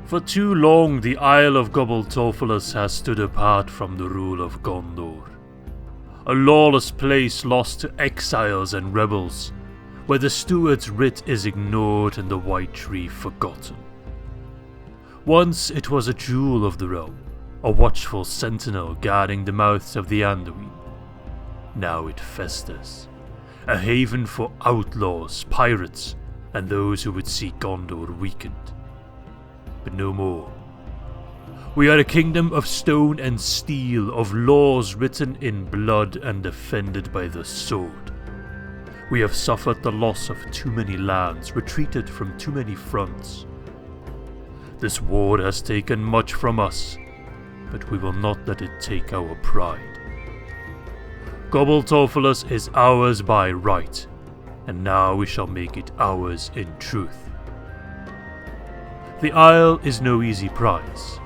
For too long, the Isle of Gobel Tolfalas has stood apart from the rule of Gondor. A lawless place lost to exiles and rebels, where the Steward's writ is ignored and the White Tree forgotten. Once it was a jewel of the realm, a watchful sentinel guarding the mouths of the Anduin. Now it festers, a haven for outlaws, pirates, and those who would see Gondor weakened. But no more. We are a kingdom of stone and steel, of laws written in blood and defended by the sword. We have suffered the loss of too many lands, retreated from too many fronts. This war has taken much from us, but we will not let it take our pride. Gobel Tolfalas is ours by right, and now we shall make it ours in truth. The Isle is no easy prize.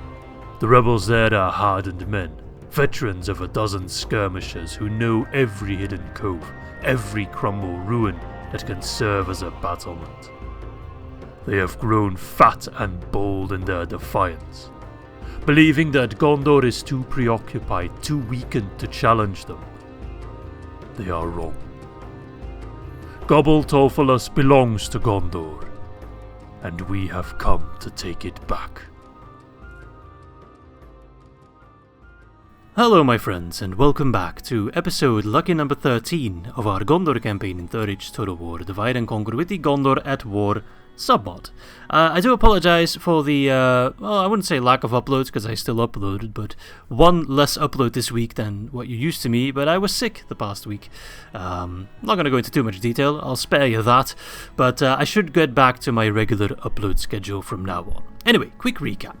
The rebels there are hardened men, veterans of a dozen skirmishers who know every hidden cove, every crumble ruin that can serve as a battlement. They have grown fat and bold in their defiance, believing that Gondor is too preoccupied, too weakened to challenge them. They are wrong. Gobel Tolfalas belongs to Gondor, and we have come to take it back. Hello my friends, and welcome back to episode lucky number 13 of our Gondor campaign in Third Age Total War, Divide and Conquer with the Gondor at War submod. I do apologize for the, well, I wouldn't say lack of uploads, because I still uploaded, but one less upload this week than what you're used to me, but I was sick the past week. Not going to go into too much detail, I'll spare you that, but I should get back to my regular upload schedule from now on. Anyway, quick recap.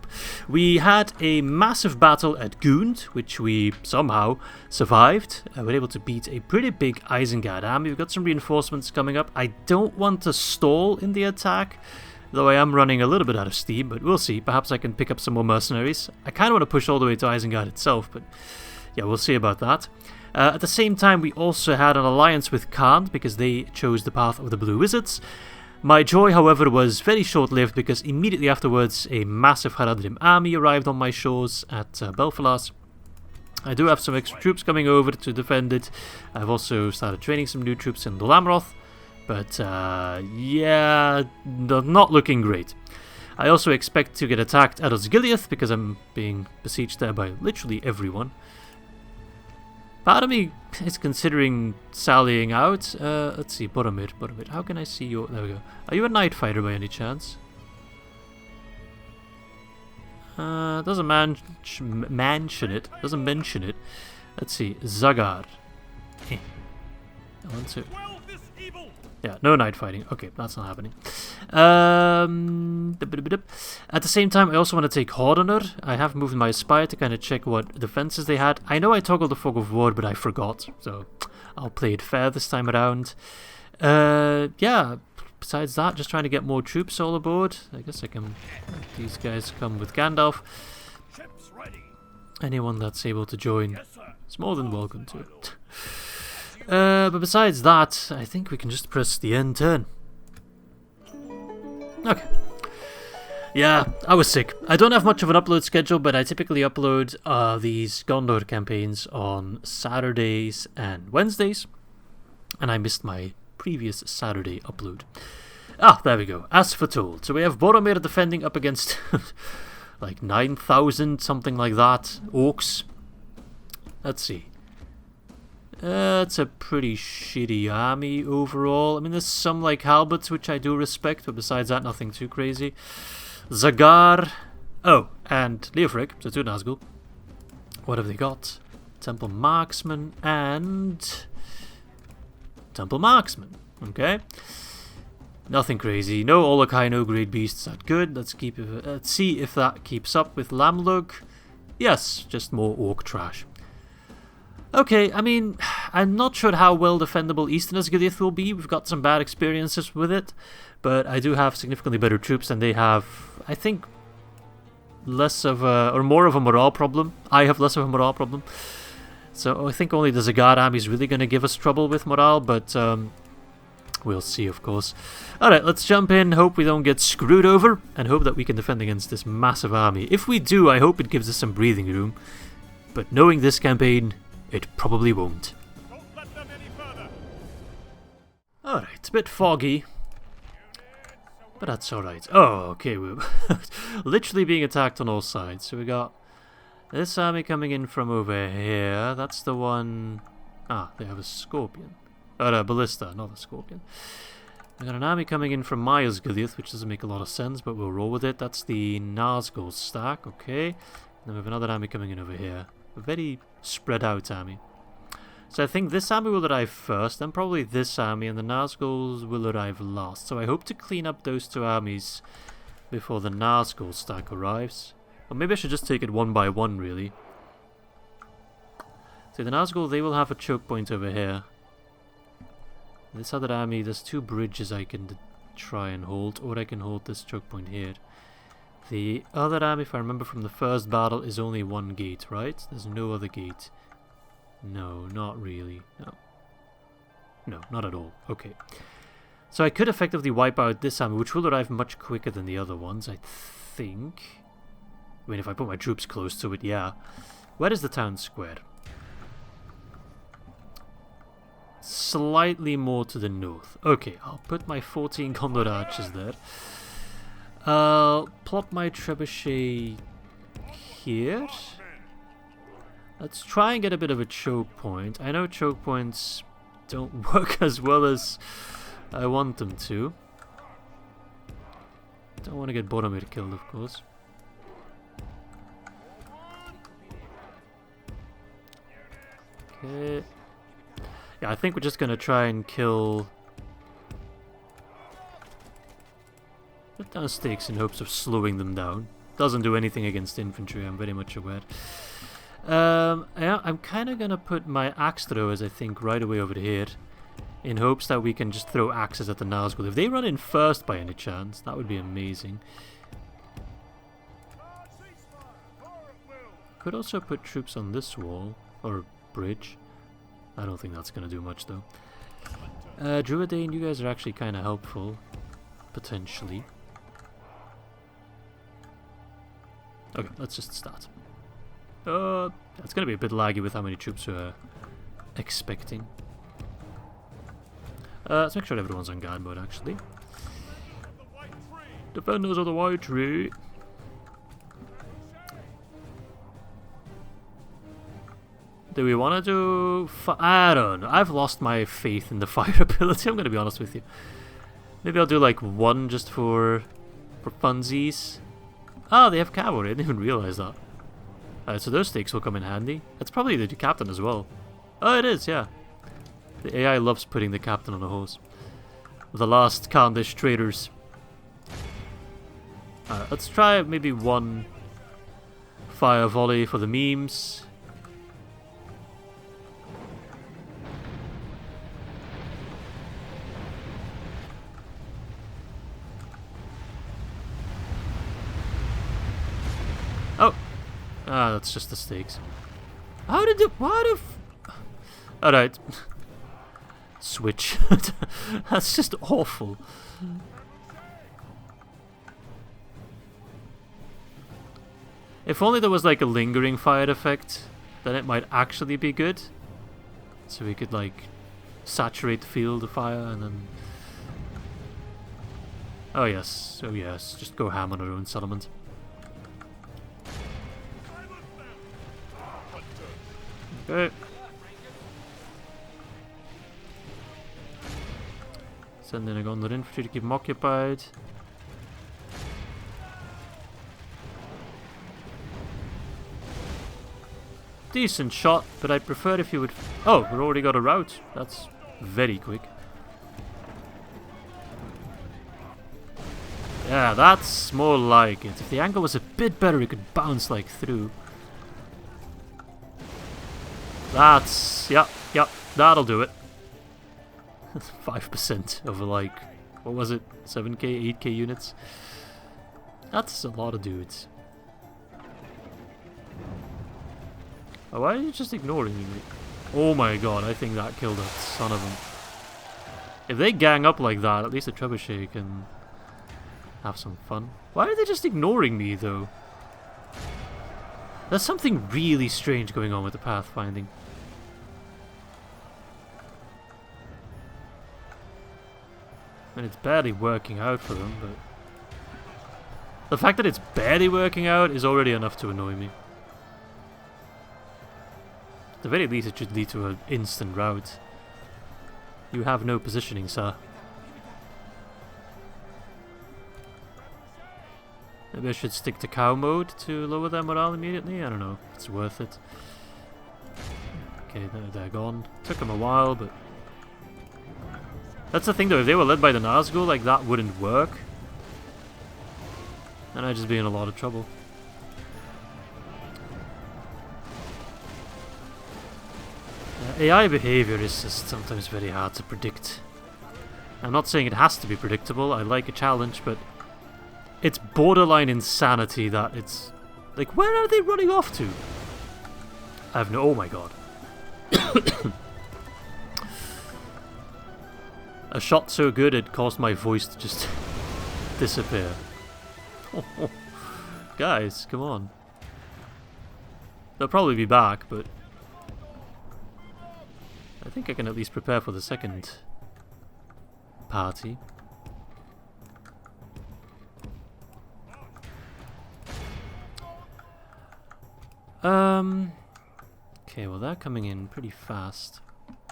We had a massive battle at Gynd, which we somehow survived. We were able to beat a pretty big Isengard army. We've got some reinforcements coming up. I don't want to stall in the attack, though I am running a little bit out of steam, but we'll see. Perhaps I can pick up some more mercenaries. I kind of want to push all the way to Isengard itself, but yeah, we'll see about that. At the same time, we also had an alliance with Gynd, because they chose the path of the Blue Wizards. My joy, however, was very short-lived, because immediately afterwards a massive Haradrim army arrived on my shores at Belfalas. I do have some extra troops coming over to defend it. I've also started training some new troops in Dolamroth, but yeah, not looking great. I also expect to get attacked at Osgiliath, because I'm being besieged there by literally everyone. Part of me is considering sallying out. Let's see, Boromir. How can I see you? There we go. Are you a night fighter by any chance? Doesn't mention it. Doesn't mention it. Let's see, Zagar. I want to. Yeah, no night fighting. Okay, that's not happening. At the same time, I also want to take Hordener. I have moved my spy to kind of check what defenses they had. I know I toggled the Fog of War, but I forgot, so I'll play it fair this time around. Yeah, besides that, just trying to get more troops all aboard. I guess I can let these guys come with Gandalf. Anyone that's able to join is more than welcome to. But besides that, I think we can just press the end turn. Okay. Yeah, I was sick. I don't have much of an upload schedule, but I typically upload these Gondor campaigns on Saturdays and Wednesdays. And I missed my previous Saturday upload. Ah, there we go. As foretold. So we have Boromir defending up against like 9,000, something like that, orcs. Let's see. It's a pretty shitty army overall. I mean, there's some like halberds, which I do respect, but besides that, nothing too crazy. Zagar. Oh, and Leofric, so two Nazgul. What have they got? Temple Marksman and Temple Marksman. Okay. Nothing crazy. No Olokai, no Great Beasts. That good. Let's see if that keeps up with Lamlug. Yes, just more orc trash. Okay, I mean, I'm not sure how well defendable Eastern Osgiliath will be. We've got some bad experiences with it, but I do have significantly better troops, and they have, I think, less of a, or more of a morale problem. I have less of a morale problem. So I think only the Zagar army is really going to give us trouble with morale, but We'll see, of course. Alright, let's jump in, hope we don't get screwed over, and hope that we can defend against this massive army. If we do, I hope it gives us some breathing room. But knowing this campaign, it probably won't. Alright, it's a bit foggy. But that's alright. Oh, okay, we're literally being attacked on all sides. So we got this army coming in from over here. That's the one... Ah, they have a scorpion. A ballista, not a scorpion. We got an army coming in from my Osgiliath, which doesn't make a lot of sense, but we'll roll with it. That's the Nazgul stack, okay. And then we have another army coming in over here. A very spread out army. So I think this army will arrive first, then probably this army, and the Nazguls will arrive last. So I hope to clean up those two armies before the Nazgul stack arrives. Or maybe I should just take it one by one, really. So the Nazgul, they will have a choke point over here. This other army, there's two bridges I can try and hold, or I can hold this choke point here. The other army, if I remember from the first battle, is only one gate, right? There's no other gate. No, not really. No. No, not at all. Okay. So I could effectively wipe out this army, which will arrive much quicker than the other ones, I think. I mean, if I put my troops close to it, yeah. Where is the town square? Slightly more to the north. Okay, I'll put my 14 Gondor archers there. I'll plop my trebuchet here. Let's try and get a bit of a choke point. I know choke points don't work as well as I want them to. Don't want to get Boromir killed, of course. Okay. Yeah, I think we're just going to try and kill... Put down stakes in hopes of slowing them down. Doesn't do anything against infantry, I'm very much aware. Yeah, I'm kind of going to put my axe throwers, I think, right away over here. In hopes that we can just throw axes at the Nazgul. If they run in first by any chance, that would be amazing. Could also put troops on this wall, or bridge. I don't think that's going to do much, though. Druidane, you guys are actually kind of helpful. Potentially. Okay, let's just start. It's going to be a bit laggy with how many troops we're expecting. Let's make sure everyone's on guard mode, actually. Defenders of the White Tree. Do we want to do... I don't know. I've lost my faith in the fire ability, I'm going to be honest with you. Maybe I'll do like one just for funsies. Oh, they have cavalry. I didn't even realize that. So those stakes will come in handy. It's probably the captain as well. Oh, it is, yeah. The AI loves putting the captain on a horse. The last Khandish traders. Let's try maybe one fire volley for the memes. Oh! Ah, that's just the stakes. How did it... What if... Alright. Switch. That's just awful. If only there was like a lingering fire effect, then it might actually be good. So we could like saturate the field of fire and then... Oh yes, just go ham on our own settlement. Okay. Send in a Gondor infantry to keep them occupied. Decent shot, but I'd prefer if you would... Oh, we already got a route. That's very quick. Yeah, that's more like it. If the angle was a bit better, it could bounce like through. That's... Yep, that'll do it. 5% over like... What was it? 7k, 8k units? That's a lot of dudes. Oh, why are you just ignoring me? Oh my god, I think that killed a son of them. If they gang up like that, at least the trebuchet can have some fun. Why are they just ignoring me, though? There's something really strange going on with the pathfinding. And it's barely working out for them, but... the fact that it's barely working out is already enough to annoy me. At the very least, it should lead to an instant rout. You have no positioning, sir. Maybe I should stick to cow mode to lower their morale immediately? I don't know. It's worth it. Okay, they're gone. Took them a while, but... that's the thing though, if they were led by the Nazgul, like, that wouldn't work. And I'd just be in a lot of trouble. AI behavior is just sometimes very hard to predict. I'm not saying it has to be predictable, I like a challenge, but it's borderline insanity that it's... like, where are they running off to? I have no... oh my god. A shot so good it caused my voice to just disappear. Guys, come on. They'll probably be back, but... I think I can at least prepare for the second party. Okay, well they're coming in pretty fast.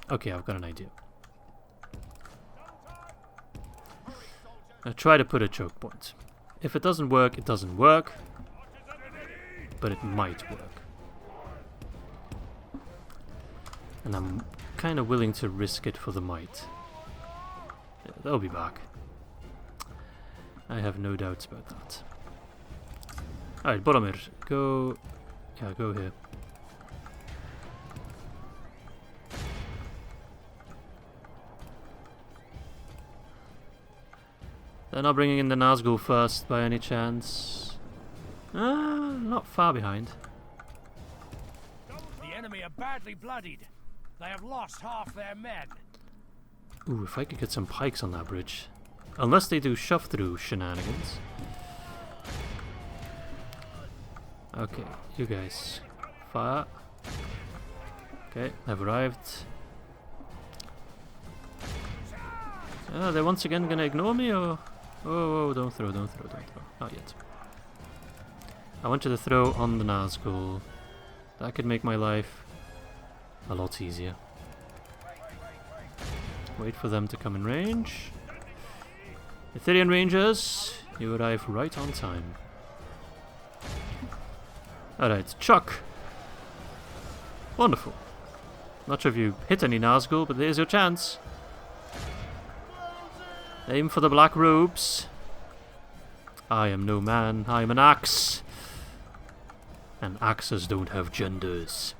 Okay, I've got an idea. I'll try to put a choke point. If it doesn't work, it doesn't work. But it might work. And I'm kind of willing to risk it for the might. Yeah, they'll be back. I have no doubts about that. Alright, Boromir, go... yeah, go here. They're not bringing in the Nazgul first by any chance. Not far behind. The enemy are badly bloodied. They have lost half their men. Ooh, if I could get some pikes on that bridge. Unless they do shove-through shenanigans. Okay, you guys. Fire. Okay, they've arrived. Are they once again gonna ignore me, or... oh, don't throw, don't throw, don't throw. Not yet. I want you to throw on the Nazgul. That could make my life a lot easier. Wait for them to come in range. Ithirian Rangers, you arrive right on time. Alright, Chuck. Wonderful. Not sure if you hit any Nazgul, but there's your chance. Aim for the black robes. I am no man, I am an axe. And axes don't have genders.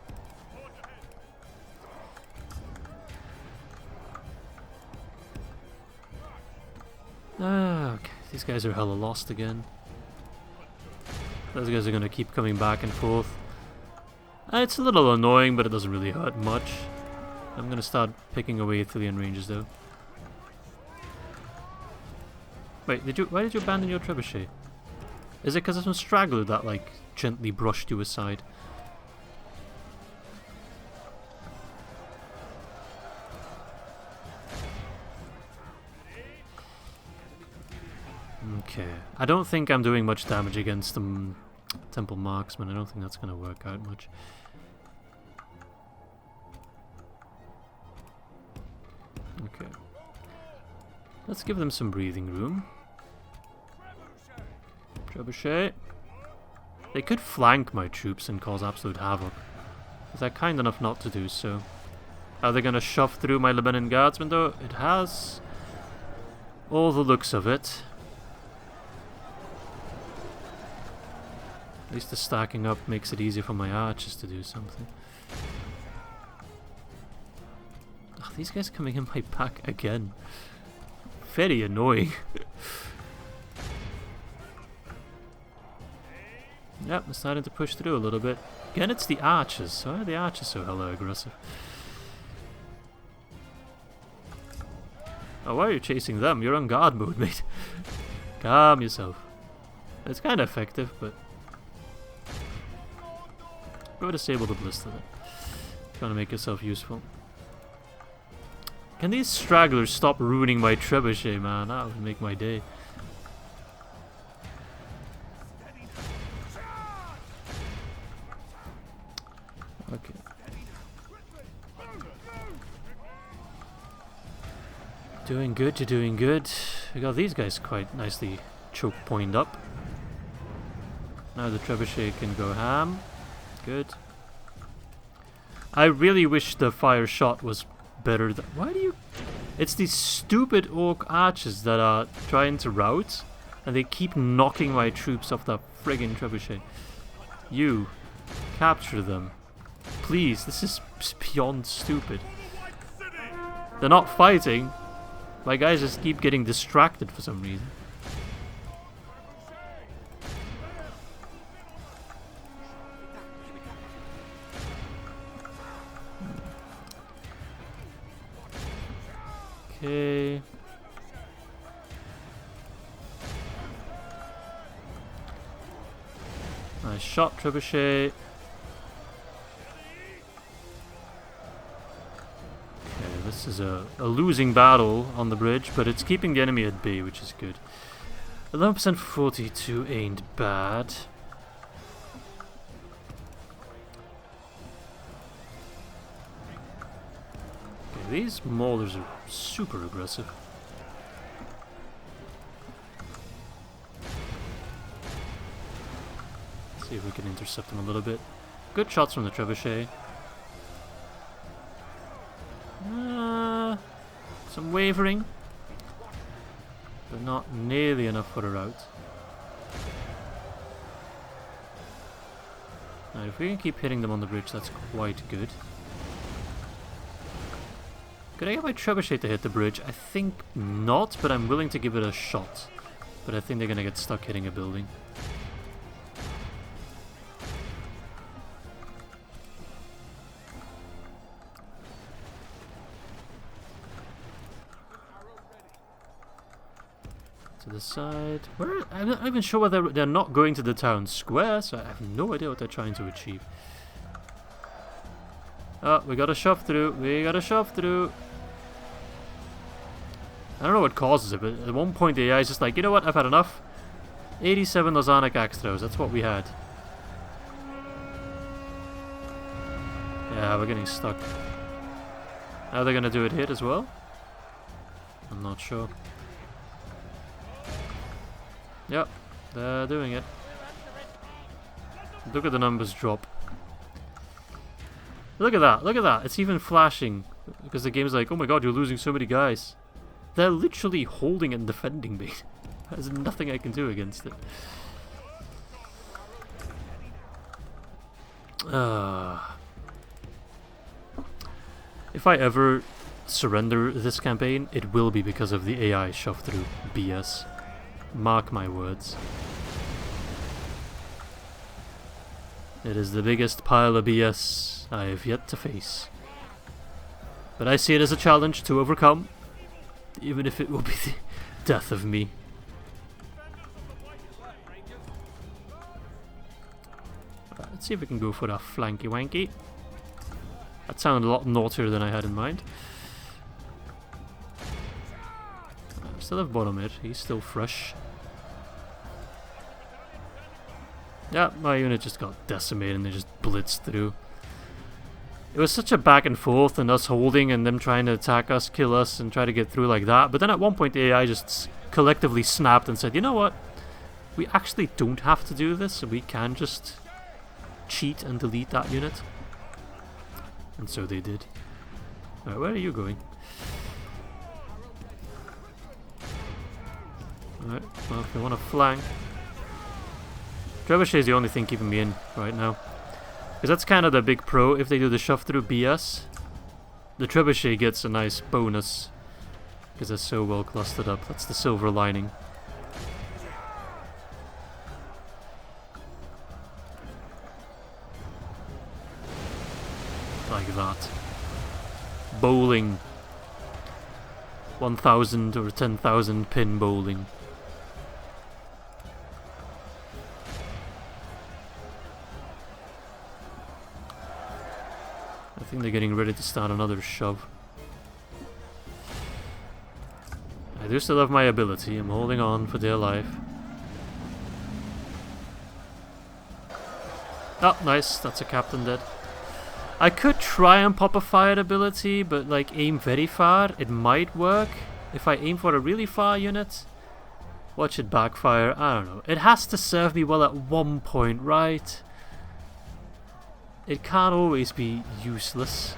Okay, these guys are hella lost again. Those guys are gonna keep coming back and forth. It's a little annoying, but it doesn't really hurt much. I'm gonna start picking away Ithilian Rangers though. Wait, why did you abandon your trebuchet? Is it because of some straggler that, like, gently brushed you aside? Okay. I don't think I'm doing much damage against them Temple Marksman. I don't think that's going to work out much. Okay. Let's give them some breathing room. Trebuchet. They could flank my troops and cause absolute havoc, but they're kind enough not to do so. Are they going to shove through my Lebanon guardsmen though? It has all the looks of it. At least the stacking up makes it easier for my archers to do something. Oh, these guys coming in my back again. Very annoying. Yep, they're starting to push through a little bit. Again, it's the archers. Why are the archers so hella aggressive? Oh, why are you chasing them? You're on guard mode, mate. Calm yourself. It's kind of effective, but... Go disable the blister then. Trying to make yourself useful. Can these stragglers stop ruining my trebuchet, man? That would make my day. Okay. Doing good, you're doing good. We got these guys quite nicely choke pointed up. Now the trebuchet can go ham. Good. I really wish the fire shot was better. Why do you... It's these stupid orc archers that are trying to rout, and they keep knocking my troops off the friggin' trebuchet. You. Capture them. Please, this is beyond stupid. They're not fighting. My guys just keep getting distracted for some reason. Okay. Nice shot, trebuchet. This is a losing battle on the bridge, but it's keeping the enemy at bay, which is good. 11% 42 ain't bad. Okay, these maulers are super aggressive. Let's see if we can intercept them a little bit. Good shots from the trebuchet. Some wavering, but not nearly enough for a rout. Now, if we can keep hitting them on the bridge, that's quite good. Could I get my trebuchet to hit the bridge? I think not, but I'm willing to give it a shot. But I think they're gonna get stuck hitting a building. To the side. Where? I'm not even sure whether they're not going to the town square, so I have no idea what they're trying to achieve. Oh, we gotta shove through. We gotta shove through. I don't know what causes it, but at one point the AI is just like, you know what, I've had enough. 87 Lozanic axe throws, that's what we had. Yeah, we're getting stuck. Are they gonna do it hit as well? I'm not sure. Yep, they're doing it. Look at the numbers drop. Look at that, it's even flashing. Because the game's like, oh my god, you're losing so many guys. They're literally holding and defending me. There's nothing I can do against it. If I ever surrender this campaign, it will be because of the AI shove through BS. Mark my words. It is the biggest pile of BS I have yet to face. But I see it as a challenge to overcome, even if it will be the death of me. Right, let's see if we can go for a flanky wanky. That sounded a lot naughtier than I had in mind. I still have Boromir, he's still fresh. Yeah, my unit just got decimated and they just blitzed through. It was such a back and forth and us holding and them trying to attack us, kill us and try to get through like that. But then at one point the AI just collectively snapped and said, you know what? We actually don't have to do this. We can just cheat and delete that unit. And so they did. Alright, where are you going? Alright, well if you want to flank. Trebuchet is the only thing keeping me in right now. Because that's kind of the big pro. If they do the shove through BS, the trebuchet gets a nice bonus. Because they're so well clustered up. That's the silver lining. Like that. Bowling. 1,000 or 10,000 pin bowling. I think they're getting ready to start another shove. I do still have my ability. I'm holding on for dear life. Oh, nice. That's a captain dead. I could try and pop a fired ability, but like aim very far. It might work if I aim for a really far unit. Watch it backfire. I don't know. It has to serve me well at one point, right? It can't always be useless.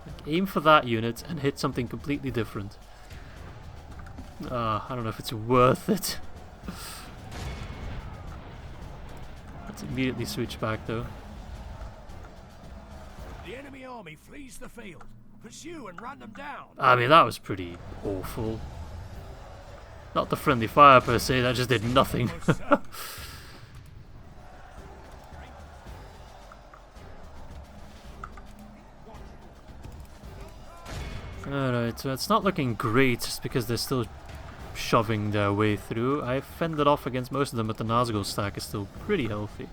Like, aim for that unit and hit something completely different. I don't know if it's worth it. Let's immediately switch back though. The enemy army flees the field. Pursue and run them down. I mean, that was pretty awful. Not the friendly fire per se, that just did nothing. Alright, so it's not looking great just because they're still shoving their way through. I fended off against most of them, but the Nazgul stack is still pretty healthy.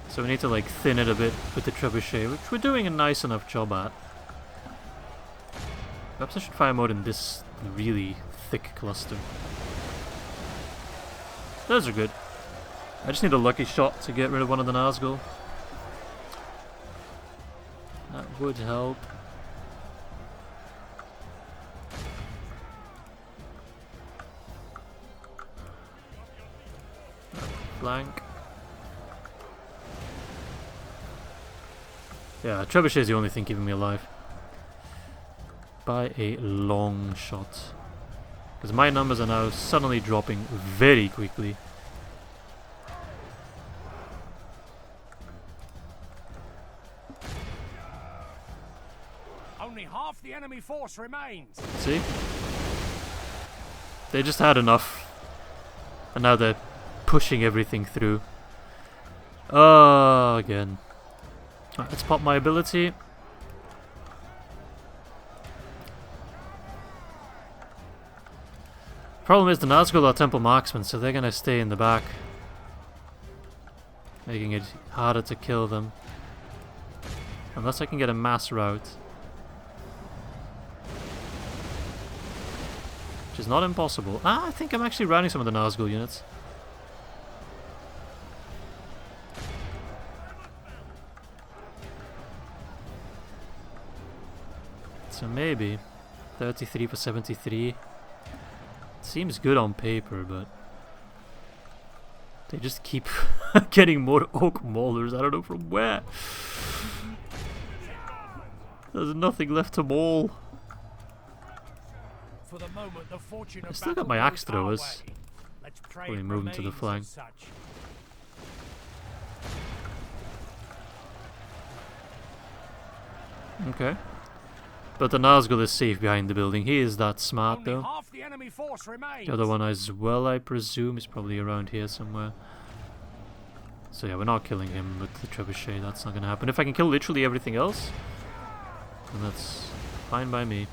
So we need to like thin it a bit with the trebuchet, which we're doing a nice enough job at. Perhaps I should fire mode in this really thick cluster. Those are good. I just need a lucky shot to get rid of one of the Nazgul. That would help. Flank. Yeah, trebuchet is the only thing keeping me alive. By a long shot. Because my numbers are now suddenly dropping very quickly. Only half the enemy force remains. See? They just had enough. And now they're pushing everything through. Again. Right, let's pop my ability. Problem is the Nazgul are temple marksmen, so they're gonna stay in the back, making it harder to kill them. Unless I can get a mass route. Which is not impossible. I think I'm actually routing some of the Nazgul units. So maybe 33 for 73. Seems good on paper, but they just keep getting more oak maulers. I don't know from where. There's nothing left to maul. For the moment, the fortune of I still got my battle axe goes our throwers. way. Let's pray Probably it move them to the remains flank. as such. Okay. But the Nazgul is safe behind the building. He is that smart, Only though. half the enemy force remains. The other one as well, I presume, is probably around here somewhere. So yeah, we're not killing him with the trebuchet. That's not gonna happen. If I can kill literally everything else, then that's fine by me.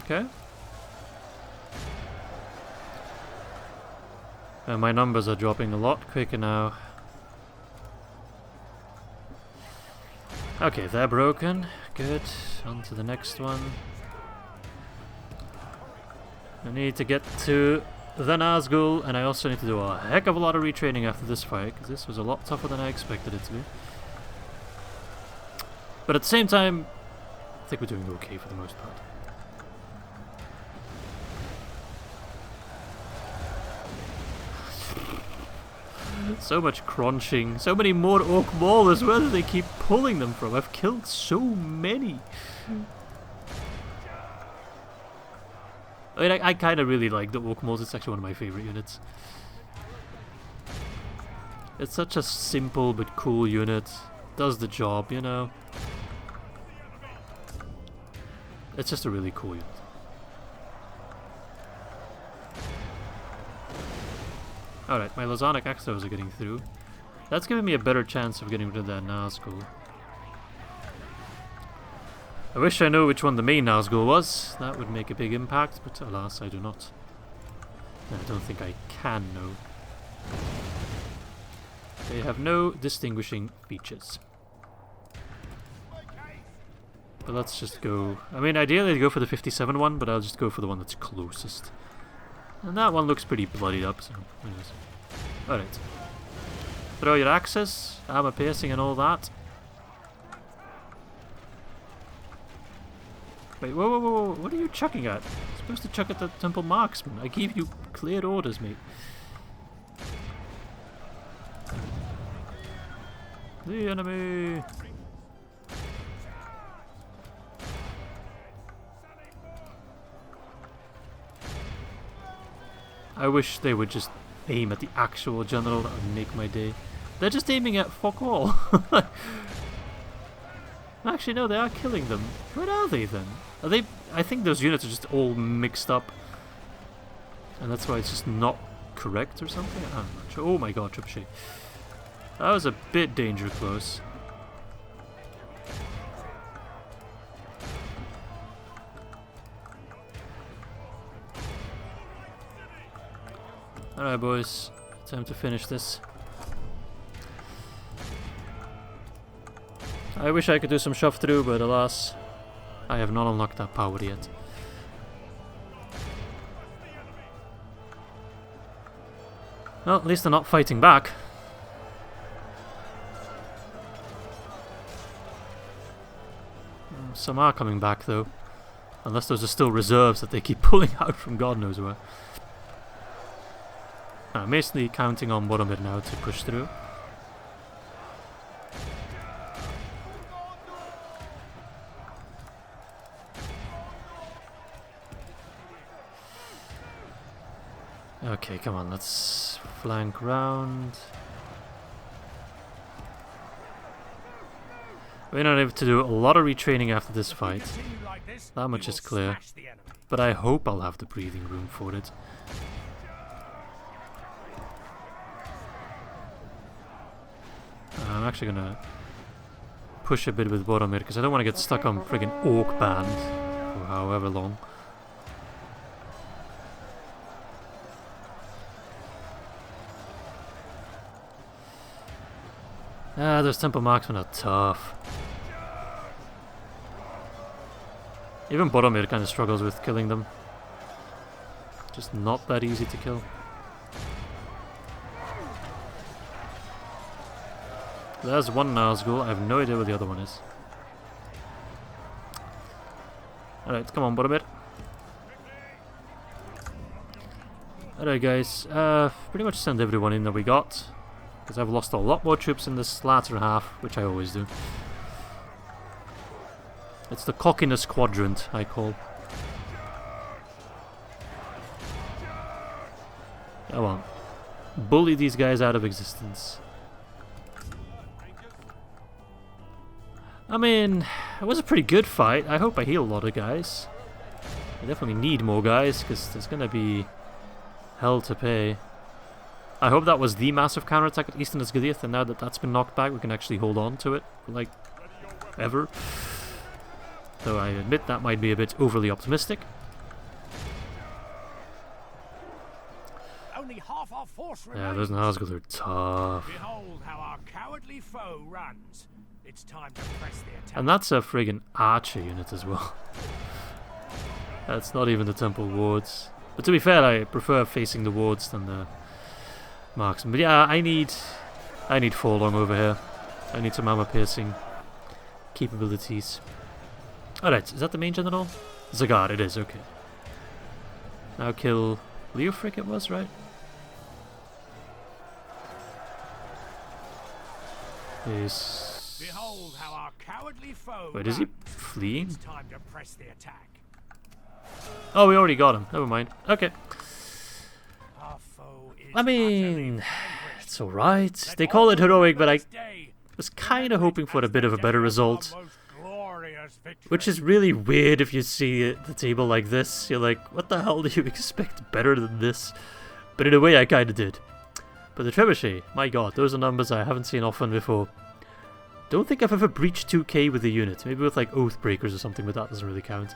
Okay. My numbers are dropping a lot quicker now. Okay, they're broken. Good. On to the next one. I need to get to the Nazgul, and I also need to do a heck of a lot of retraining after this fight, because this was a lot tougher than I expected it to be. But at the same time, I think we're doing okay for the most part. So much crunching, so many more oak maulers. Where do they keep pulling them from? I've killed so many. I mean, I kind of really like the oak maulers. It's actually one of my favorite units. It's such a simple but cool unit. Does the job, you know. It's just a really cool unit. Alright, my Lozanic exiles are getting through. That's giving me a better chance of getting rid of that Nazgul. I wish I knew which one the main Nazgul was. That would make a big impact, but alas, I do not. I don't think I can know. They have no distinguishing features. But let's just go... I mean, ideally I'd go for the 57 one, but I'll just go for the one that's closest. And that one looks pretty bloodied up, so... anyways. Alright. Throw your axes, armor piercing and all that. Wait, whoa, whoa, whoa, whoa, what are you chucking at? You're supposed to chuck at the temple marksman. I gave you clear orders, mate. The enemy! I wish they would just aim at the actual general. That would make my day. They're just aiming at fuck all. Actually, no, they are killing them. Where are they then? Are they? I think those units are just all mixed up, and that's why it's just not correct or something. I'm not sure. Oh my god, Trebuchet. That was a bit danger close. Alright boys, time to finish this. I wish I could do some shove through, but alas, I have not unlocked that power yet. Well, at least they're not fighting back. Some are coming back though. Unless those are still reserves that they keep pulling out from God knows where. I'm basically counting on Boromir now to push through. Okay, come on, let's flank round. We're not able to do a lot of retraining after this fight. That much is clear. But I hope I'll have the breathing room for it. I'm actually gonna push a bit with Boromir because I don't want to get stuck on friggin' Orc Band for however long. Ah, those temple marksmen are tough. Even Boromir kind of struggles with killing them. Just not that easy to kill. There's one Nazgul, I have no idea where the other one is. Alright, come on Boromir. Alright guys, pretty much send everyone in that we got. Because I've lost a lot more troops in this latter half, which I always do. It's the cockiness quadrant, I call. Come on. Bully these guys out of existence. I mean, it was a pretty good fight. I hope I heal a lot of guys. I definitely need more guys, because there's going to be hell to pay. I hope that was the massive counterattack at Eastern Osgiliath, and now that that's been knocked back, we can actually hold on to it for, like, ever. Though I admit that might be a bit overly optimistic. Only half our force remains. Yeah, those Nazgul are tough. Behold how our cowardly foe runs. It's time to press the attack. And that's a friggin' archer unit as well. That's not even the temple wards. But to be fair, I prefer facing the wards than the marksman. But yeah, I need Forlong over here. I need some armor piercing capabilities. Alright, is that the main general? Zagar, it is, okay. Now kill Leofric it was, right? Behold how our cowardly foe. Wait, is he fleeing? It's time to press the attack. Oh, we already got him. Never mind. Okay. Our foe is I mean, it's alright. They call it heroic, but I was kind of hoping for a bit of a better result. Which is really weird if you see the table like this. You're like, what the hell do you expect better than this? But in a way, I kind of did. But the trebuchet, my god, those are numbers I haven't seen often before. Don't think I've ever breached 2k with a unit. Maybe with like Oathbreakers or something, but that doesn't really count.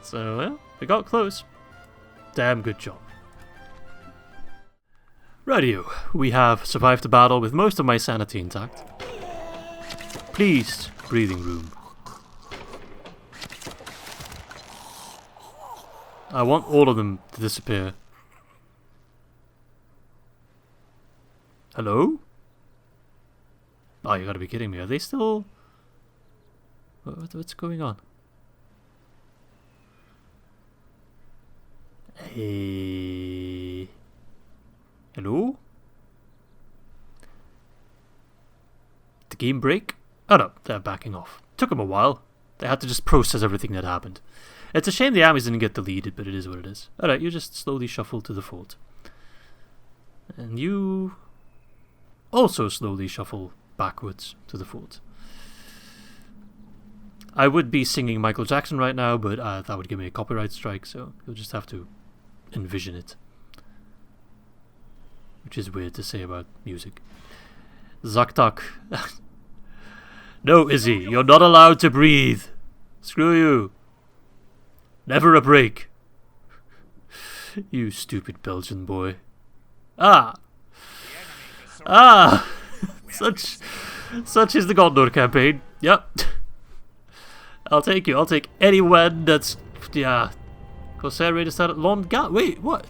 So, well, we got close. Damn good job. Radio, we have survived the battle with most of my sanity intact. Pleased breathing room. I want all of them to disappear. Hello? Oh, you gotta be kidding me. Are they still... What's going on? Hey... Hello? Did the game break? Oh no, they're backing off. Took them a while. They had to just process everything that happened. It's a shame the armies didn't get deleted, but it is what it is. Alright, you just slowly shuffle to the fort. And you also slowly shuffle backwards to the fort. I would be singing Michael Jackson right now, but that would give me a copyright strike, so you'll just have to envision it. Which is weird to say about music. Zaktak. No, Izzy, you're not allowed to breathe. Screw you. Never a break. You stupid Belgian boy. Ah! Ah! Such is the Gondor campaign. Yep. I'll take you. I'll take anyone that's... Yeah. Corsair Raider started... Lond Gal... Wait, what?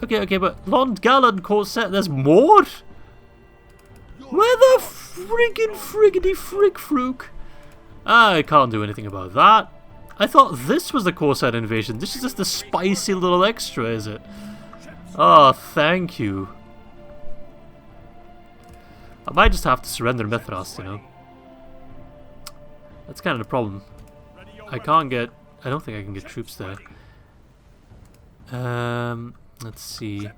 Okay, but Lond Gallan Corsair... There's more? Where the friggity frook? I can't do anything about that. I thought this was the Corsair invasion. This is just a spicy little extra, is it? Oh, thank you. I might just have to surrender Mithras, you know. That's kind of the problem. I can't get... I don't think I can get troops there. Let's see.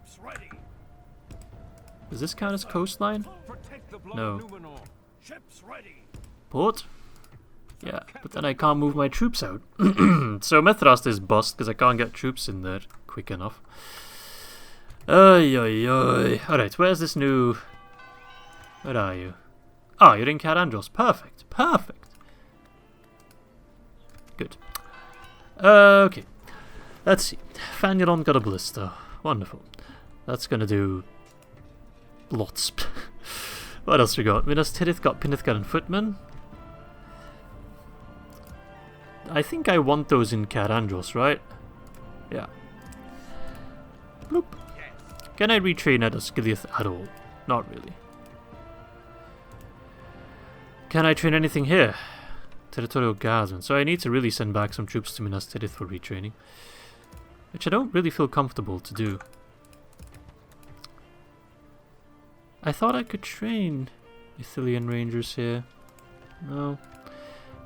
Does this count as coastline? No. Port? Yeah, but then I can't move my troops out. So Mithras is bust because I can't get troops in there quick enough. Alright, where's this new... Where are you? Oh, you're in Carandros. Perfect. Good. Okay. Let's see. Faniron got a ballista. Wonderful. That's gonna do... lots. What else we got? Minas Tirith got Pinithgar and Footmen. I think I want those in Carandros, right? Yeah. Bloop. Can I retrain at Osgiliath at all? Not really. Can I train anything here? Territorial Guardsmen. So I need to really send back some troops to Minas Tirith for retraining. Which I don't really feel comfortable to do. I thought I could train Ithilien Rangers here. No.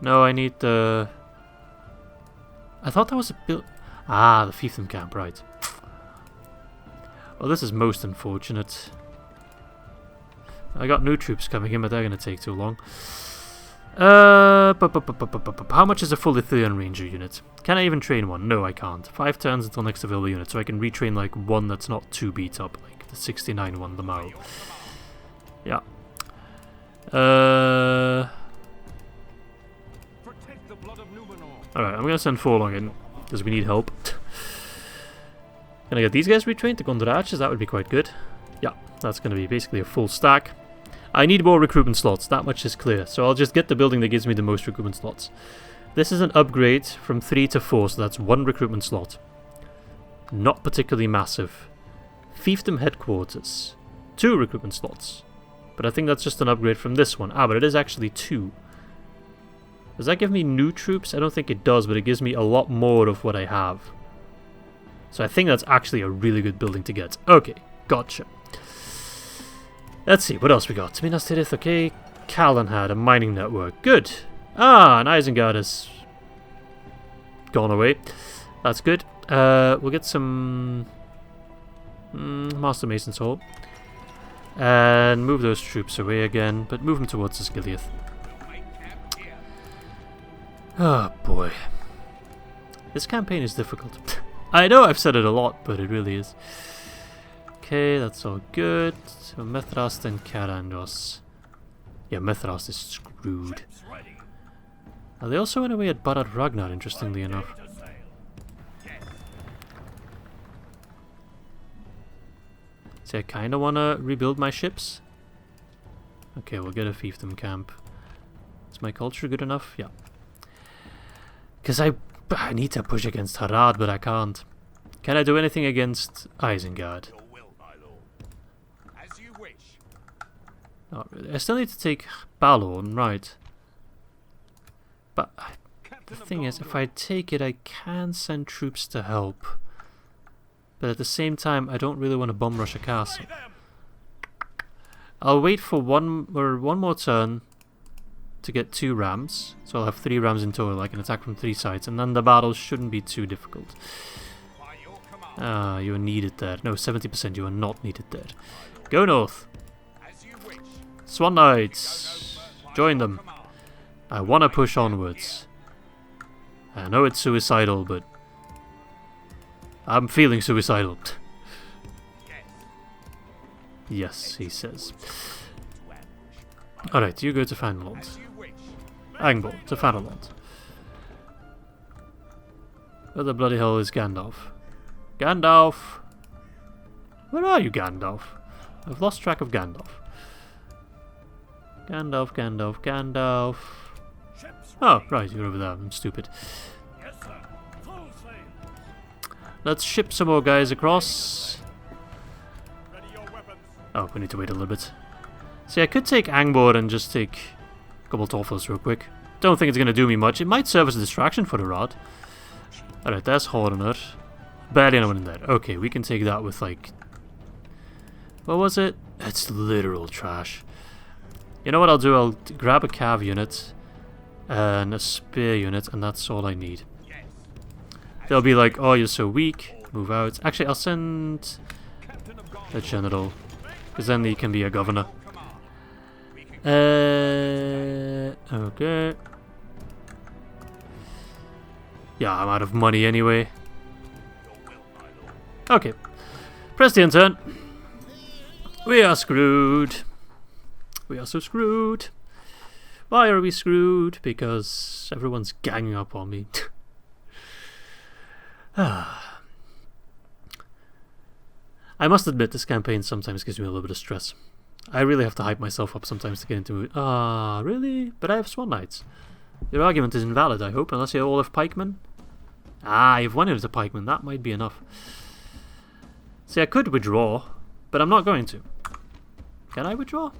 No, I need the... I thought that was a build... Ah, the fiefdom camp, right. Well, this is most unfortunate. I got new troops coming in, but they're going to take too long. How much is a full Ithilien Ranger unit? Can I even train one? No, I can't. 5 turns until next available unit, so I can retrain like one that's not too beat up, like the 69 one, the Mao. Yeah. Alright, I'm going to send Forlong in, because we need help. Can I get these guys retrained to Gondor Archers? That would be quite good. Yeah, that's going to be basically a full stack. I need more recruitment slots, that much is clear. So I'll just get the building that gives me the most recruitment slots. This is an upgrade from 3 to 4, so that's 1 recruitment slot. Not particularly massive. Fiefdom Headquarters. 2 recruitment slots. But I think that's just an upgrade from this one. Ah, but it is actually 2. Does that give me new troops? I don't think it does, but it gives me a lot more of what I have. So I think that's actually a really good building to get. Okay, gotcha. Let's see, what else we got? Minas Tirith, okay. Callan had a mining network. Good. Ah, and Isengard has gone away. That's good. We'll get some Master Mason's Hall. And move those troops away again, but move them towards Osgiliath. Oh boy. This campaign is difficult. I know I've said it a lot, but it really is. Okay, that's all good. So Mithrast and Carandos. Yeah, Mithrast is screwed. Are they also in a way at Barad Ragnar, interestingly enough? See, I kinda wanna rebuild my ships. Okay, we'll get a fiefdom camp. Is my culture good enough? Yeah. Because I need to push against Harad, but I can't. Can I do anything against Isengard? Not really. I still need to take Balorn, right. But the thing is, if I take it, I can send troops to help. But at the same time, I don't really want to bum rush a castle. I'll wait for one more turn to get 2 rams. So I'll have 3 rams in total. I can attack from 3 sides, and then the battle shouldn't be too difficult. Ah, you are needed there. No, 70%. You are not needed there. Go north. Swan Knights, join them. I want to push onwards. I know it's suicidal, but I'm feeling suicidal. Yes, he says. Alright, you go to Fanland. Angbor, to Fanland. Where the bloody hell is Gandalf? Gandalf! Where are you, Gandalf? I've lost track of Gandalf. Gandalf, Gandalf, Gandalf. Oh, right, you're over there. I'm stupid. Let's ship some more guys across. Oh, we need to wait a little bit. See, I could take Angbor and just take Gobel Tolfalas real quick. Don't think it's going to do me much. It might serve as a distraction for the rod. Alright, there's Horner. Barely anyone in there. Okay, we can take that with, like... What was it? It's literal trash. You know what I'll do? I'll grab a cav unit and a spear unit, and that's all I need. They'll be like, oh, you're so weak. Move out. Actually, I'll send a general, because then he can be a governor. Okay. Yeah, I'm out of money anyway. Okay. Press the end turn. We are screwed. We are so screwed. Why are we screwed? Because everyone's ganging up on me. I must admit, this campaign sometimes gives me a little bit of stress. I really have to hype myself up sometimes to get into it. Ah, really? But I have Swan Knights. Your argument is invalid, I hope, unless you all have pikemen. Ah, you've one unit of pikemen. That might be enough. See, I could withdraw, but I'm not going to. Can I withdraw?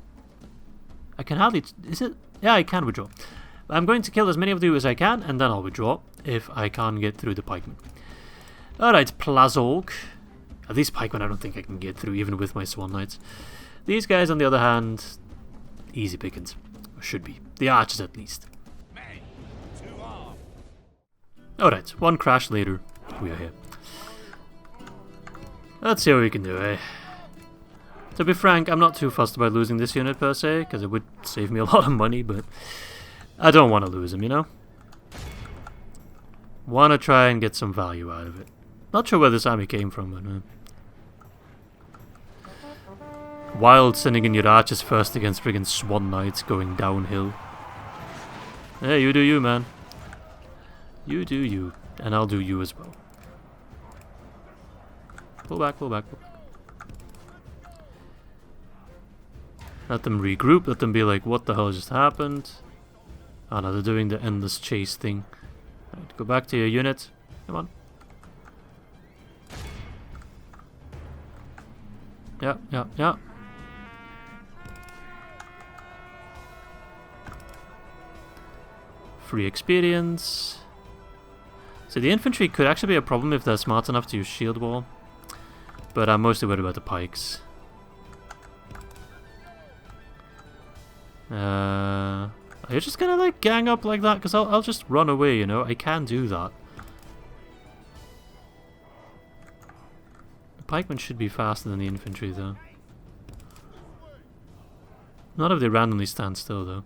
I can hardly... Is it? Yeah, I can withdraw. I'm going to kill as many of you as I can, and then I'll withdraw if I can't get through the pikemen. Alright, Plazolk. These pikemen I don't think I can get through, even with my Swan Knights. These guys, on the other hand, easy pickings. Or should be. The archers, at least. Alright, one crash later. We are here. Let's see what we can do, eh? To be frank, I'm not too fussed about losing this unit per se, because it would save me a lot of money, but I don't want to lose him, you know? Want to try and get some value out of it. Not sure where this army came from, but... Wild sending in your archers first against friggin' Swan Knights going downhill. Hey, you do you, man. You do you. And I'll do you as well. Pull back, pull back, pull back. Let them regroup, let them be like, what the hell just happened? Oh no, they're doing the endless chase thing. Right, go back to your unit. Come on. Yeah, yeah, yeah. Free experience. So the infantry could actually be a problem if they're smart enough to use shield wall. But I'm mostly worried about the pikes. Are you just gonna like gang up like that? Because I'll just run away, you know? I can do that. The pikemen should be faster than the infantry though. Not if they randomly stand still though.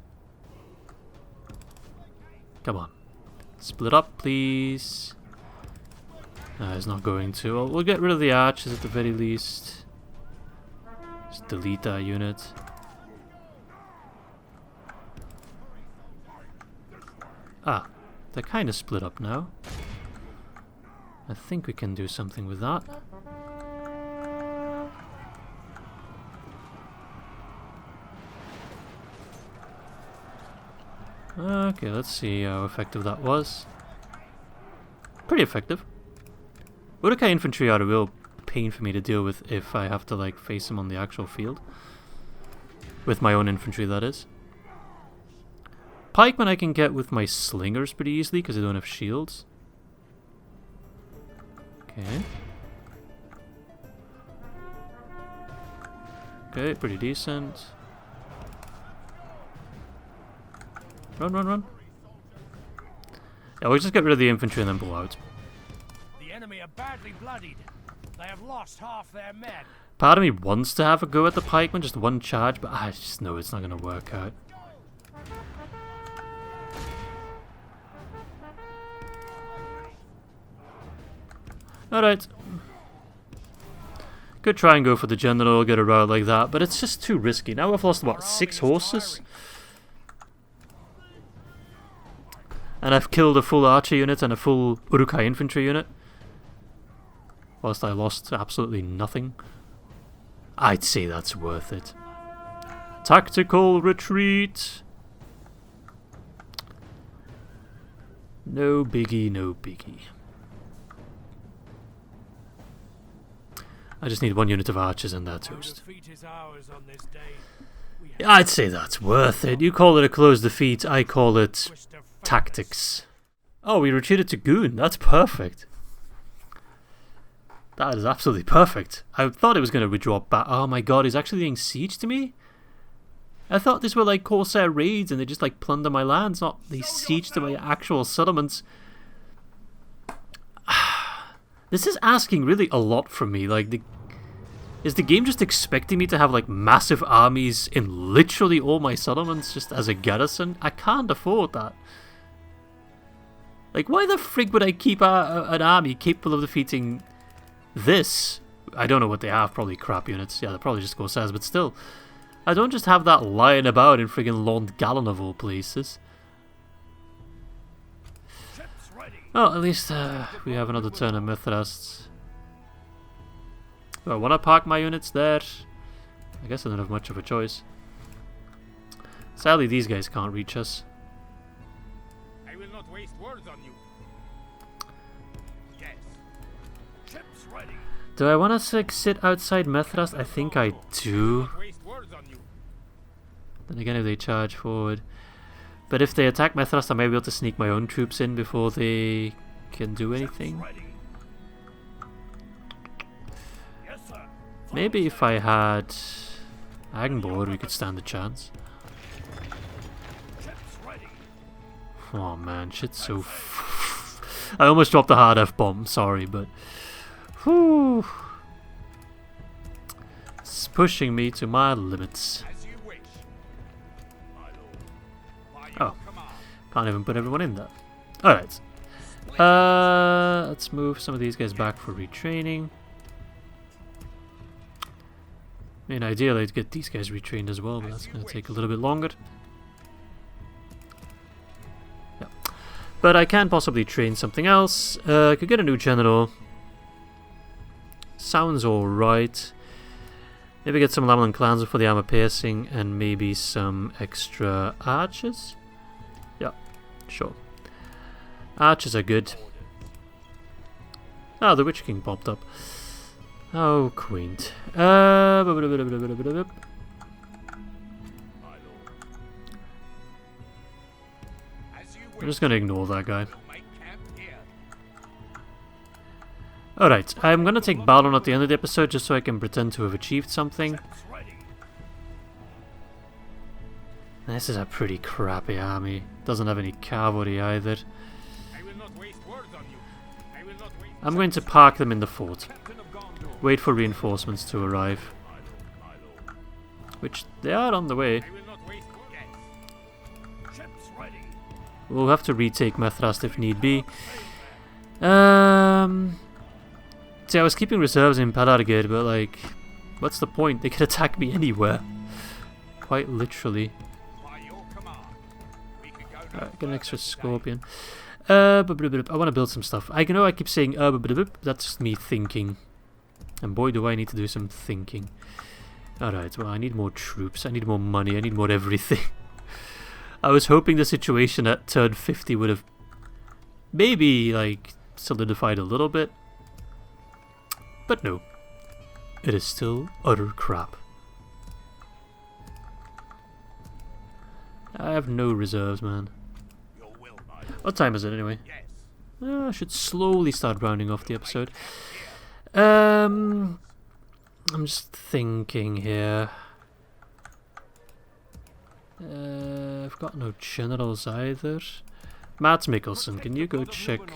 Come on. Split up, please. No, he's not going to. We'll get rid of the archers at the very least. Just delete that unit. Ah, they're kind of split up now. I think we can do something with that. Okay, let's see how effective that was. Pretty effective. Urukai infantry are a real pain for me to deal with if I have to like face them on the actual field. With my own infantry, that is. Pikemen I can get with my slingers pretty easily because I don't have shields. Okay. Okay, pretty decent. Run, run, run. Yeah, we'll just get rid of the infantry and then blow out. The enemy are badly bloodied. They have lost half their men. Part of me wants to have a go at the pikemen, just one charge, but I just know it's not going to work out. Alright. Could try and go for the general, get a rout like that, but it's just too risky. Now we've lost, what, 6 horses? And I've killed a full archer unit and a full Urukai infantry unit. Whilst I lost absolutely nothing. I'd say that's worth it. Tactical retreat. No biggie, no biggie. I just need 1 unit of archers and they're toast. I'd say that's worth it. You call it a close defeat, I call it tactics. Oh, we retreated to Gynd. That's perfect. That is absolutely perfect. I thought it was going to withdraw back. Oh my god, he's actually laying siege to me? I thought these were like Corsair raids and they just like plunder my lands, not they siege to my actual settlements. This is asking really a lot from me. Like, is the game just expecting me to have like massive armies in literally all my settlements just as a garrison? I can't afford that. Like, why the frig would I keep an army capable of defeating this? I don't know what they have, probably crap units. Yeah, they're probably just Corsairs, but still. I don't just have that lying about in friggin' Lond Gallen of all places. Well, at least we have another turn of Mithrasts. Do I want to park my units there? I guess I don't have much of a choice. Sadly, these guys can't reach us. I will not waste words on you. Yes. Ships ready. Do I want to like, sit outside Mithrast? I think I do. Then again, if they charge forward. But if they attack Mithrast, I may be able to sneak my own troops in before they can do anything. Maybe if I had Agenborg, we could stand a chance. Oh man, shit's so... I almost dropped a hard F-bomb, sorry, but... Whew. It's pushing me to my limits. Oh, can't even put everyone in there. Alright. Let's move some of these guys back for retraining. I mean, ideally I'd get these guys retrained as well, but that's going to take a little bit longer. Yeah. But I can possibly train something else. I could get a new general. Sounds alright. Maybe get some Lamelin clans for the armor piercing and maybe some extra archers. Yeah, sure. Archers are good. Oh, the Witch King popped up. Oh, quaint. I'm just going to ignore that guy. Alright, I'm going to take Balorn at the end of the episode just so I can pretend to have achieved something. This is a pretty crappy army. Doesn't have any cavalry either. I'm going to park them in the fort. Wait for reinforcements to arrive. Which they are on the way. We'll have to retake Mithrast if need be. See, I was keeping reserves in Pelargir, but like... What's the point? They can attack me anywhere. Quite literally. Alright, get an extra scorpion. I want to build some stuff. I know I keep saying that's just me thinking. And boy do I need to do some thinking. Alright, well I need more troops, I need more money, I need more everything. I was hoping the situation at turn 50 would have maybe like solidified a little bit. But no. It is still utter crap. I have no reserves, man. What time is it anyway? I should slowly start rounding off the episode. I'm just thinking here. I've got no generals either. Matt Mikkelsen, can you go check?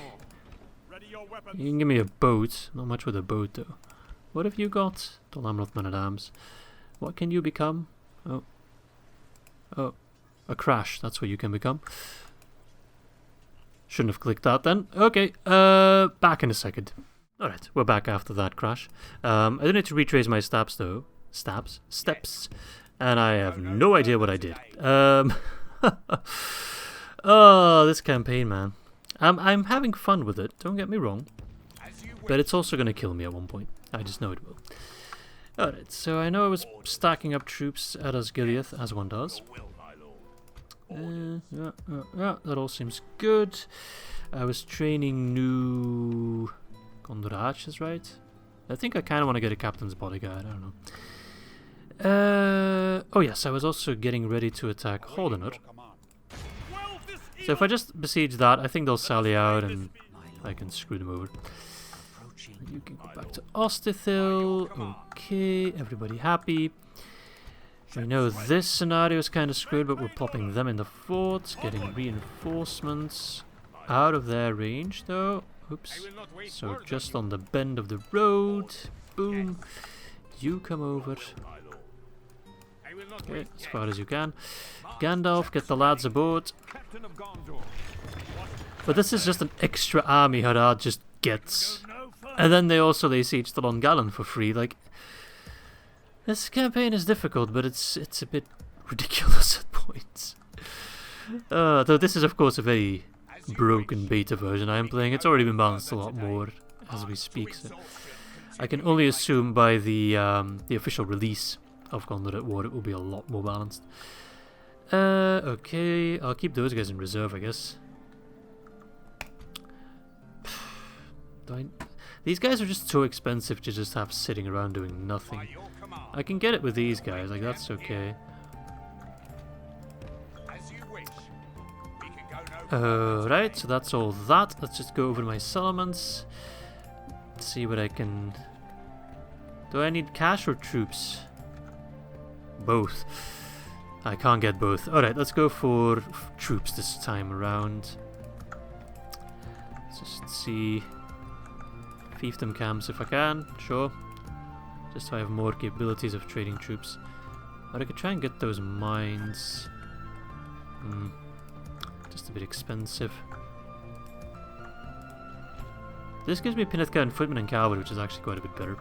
You can give me a boat. Not much with a boat though. What have you got? I'm not man-at-arms. What can you become? Oh. Oh. A crash. That's what you can become. Shouldn't have clicked that then. Okay. Back in a second. Alright, we're back after that crash. I do need to retrace my steps though. Steps. And I have no idea what I did. Oh, this campaign, man. I'm having fun with it, don't get me wrong. But it's also going to kill me at one point. I just know it will. Alright, so I know I was stacking up troops at Osgiliath, as one does. That all seems good. I was training new Gondor archers, right? I think I kind of want to get a captain's bodyguard, I don't know. Oh yes, I was also getting ready to attack Hordener. So if I just besiege that, I think they'll sally out and I can screw them over. You can go back to Ostithil. Okay, everybody happy. I know this scenario is kind of screwed, but we're plopping them in the forts, getting reinforcements out of their range though. Oops. So just on the bend of the road. Boom. You come over. Okay, as far as you can. Gandalf, get the lads aboard. But this is just an extra army Harad just gets. And then they also lay siege to Longallen for free. Like, this campaign is difficult, but it's a bit ridiculous at points. Though this is of course a very broken beta version I am playing. It's already been balanced a lot more as we speak. So I can only assume by the official release of Gondor at War it will be a lot more balanced. Okay, I'll keep those guys in reserve, I guess. These guys are just too expensive to just have sitting around doing nothing. I can get it with these guys, like that's okay. Right, so that's all that. Let's just go over my settlements. See what I can... Do I need cash or troops? Both. I can't get both. Alright, let's go for troops this time around. Let's just see... Fiefdom camps if I can, sure. Just so I have more capabilities of trading troops. Or I could try and get those mines. Just a bit expensive. This gives me Pinithka and Footman and Cavalry, which is actually quite a bit better.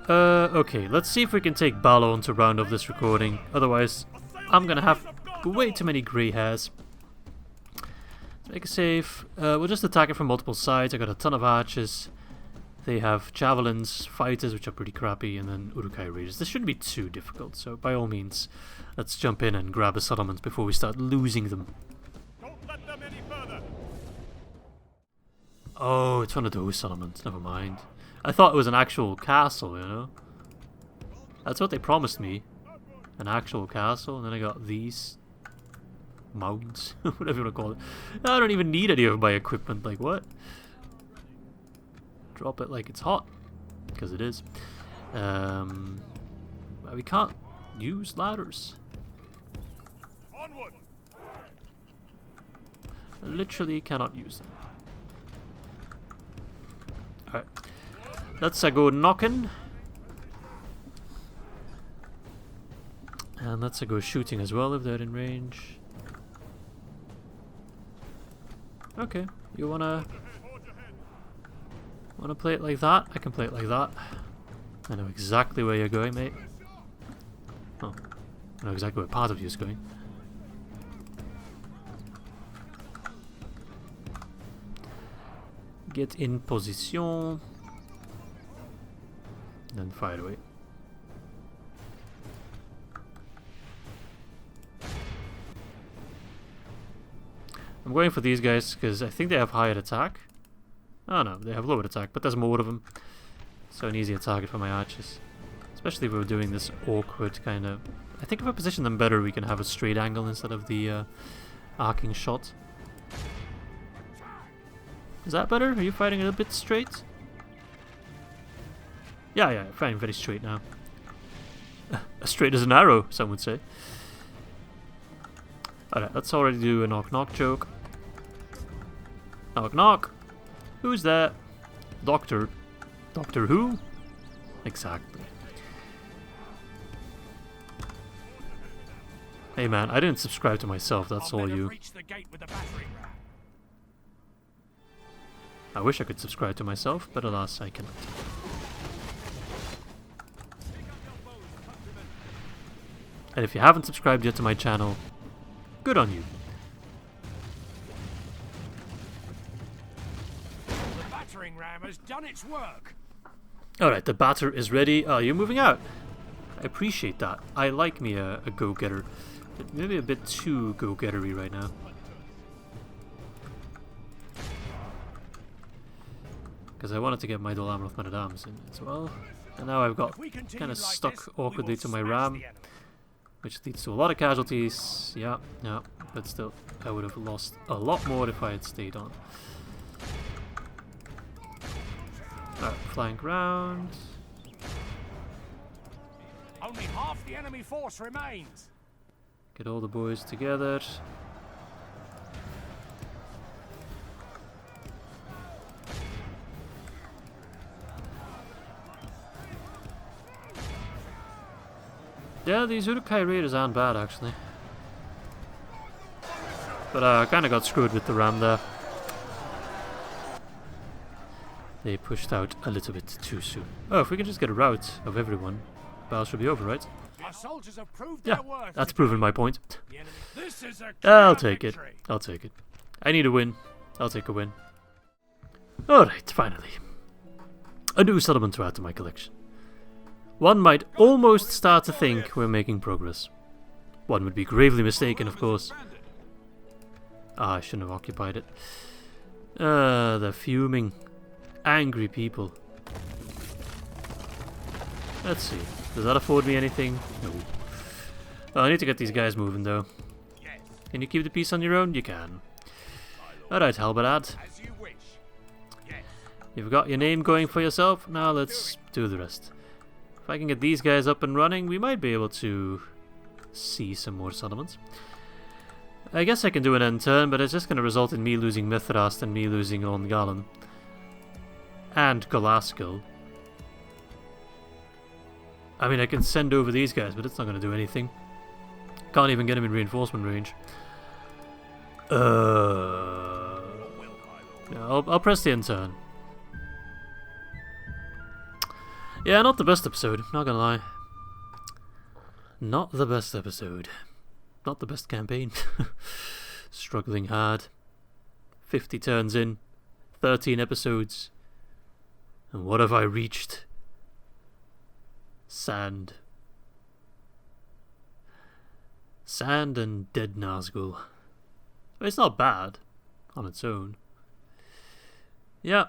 Okay, let's see if we can take Balorn to round off this recording. Otherwise, I'm gonna have way too many grey hairs. Let's make a save. We'll just attack it from multiple sides. I got a ton of archers. They have javelins, fighters, which are pretty crappy, and then Uruk-hai raiders. This shouldn't be too difficult, so by all means, let's jump in and grab a settlement before we start losing them. Don't let them any further. Oh, it's one of those settlements. Never mind. I thought it was an actual castle, you know? That's what they promised me. An actual castle, and then I got these mounds, whatever you want to call it. I don't even need any of my equipment, like what? Drop it like it's hot, because it is. We can't use ladders. Onward. Literally cannot use them. Alright. Let's go knocking. And let's go shooting as well if they're in range. Okay, you wanna play it like that? I can play it like that. I know exactly where you're going, mate. Oh, I know exactly where part of you is going. Get in position. Then fire away. I'm going for these guys because I think they have higher attack. Oh no, they have lower attack, but there's more of them. So an easier target for my archers. Especially if we're doing this awkward kind of... I think if I position them better, we can have a straight angle instead of the arcing shot. Is that better? Are you fighting a bit straight? Yeah, fighting very straight now. As straight as an arrow, some would say. Alright, let's already do a knock-knock joke. Knock-knock! Who's there? Doctor. Doctor who? Exactly. Hey man, I didn't subscribe to myself, that's all you. I wish I could subscribe to myself, but alas, I cannot. And if you haven't subscribed yet to my channel, good on you. The battering ram has done its work. Alright, the batter is ready. Oh, you're moving out. I appreciate that. I like me a go-getter. But maybe a bit too go-gettery right now. Because I wanted to get my Dolamroth of Men-at-Arms in as well. And now I've got kind of stuck awkwardly to my ram. Which leads to a lot of casualties. Yeah, but still, I would have lost a lot more if I had stayed on. Alright, flank round. Only half the enemy force remains. Get all the boys together. Yeah, these Uruk-hai raiders aren't bad actually. But I kind of got screwed with the ram there. They pushed out a little bit too soon. Oh, if we can just get a rout of everyone, battle should be over, right? Our soldiers have proved Yeah, their worth. that's proven my point. This is a I'll clear take it. victory. I'll take it. I need a win. I'll take a win. Alright, finally. A new settlement to add to my collection. One might almost start to think we're making progress. One would be gravely mistaken, of course. Ah, I shouldn't have occupied it. They're fuming. Angry people. Let's see. Does that afford me anything? No. Oh, I need to get these guys moving, though. Can you keep the peace on your own? You can. Alright, Halberad. You've got your name going for yourself. Now let's do the rest. If I can get these guys up and running, we might be able to see some more settlements. I guess I can do an end turn, but it's just going to result in me losing Mithrast and me losing Ongalan. And Golaskil. I mean, I can send over these guys, but it's not going to do anything. Can't even get him in reinforcement range. Yeah, I'll press the end turn. Yeah, not the best episode, not gonna lie. Not the best episode. Not the best campaign. Struggling hard. 50 turns in. 13 episodes. And what have I reached? Sand. Sand and dead Nazgul. It's not bad on its own. Yeah.